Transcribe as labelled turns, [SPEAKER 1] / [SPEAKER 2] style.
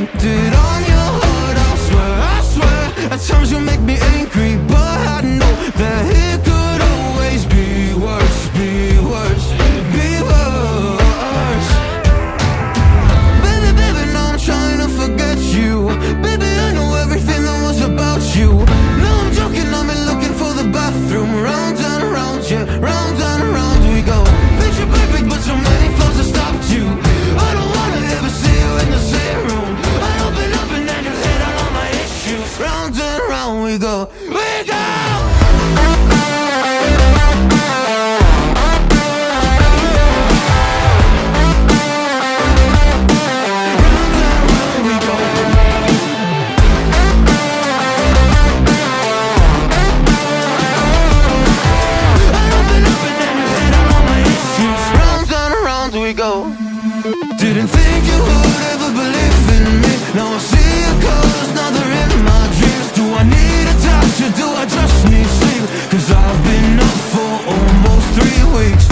[SPEAKER 1] painted on your heart. I swear, at times you make me angry, but I know that it could always be worse, be worse, be worse. Baby, baby, now I'm trying to forget you. Baby, I know everything that was about you. No, I'm joking, I've been looking for the bathroom. Round and round, yeah, round and round we go. Picture perfect, but so many flaws have stopped you. I don't wanna ever see you in the same room. I open up and then you hit on all my issues. Round and round we go, we go. We go. Didn't think you would ever believe in me. Now I see your colors, now they're in my dreams. Do I need a touch or do I just need sleep? 'Cause I've been up for almost 3 weeks.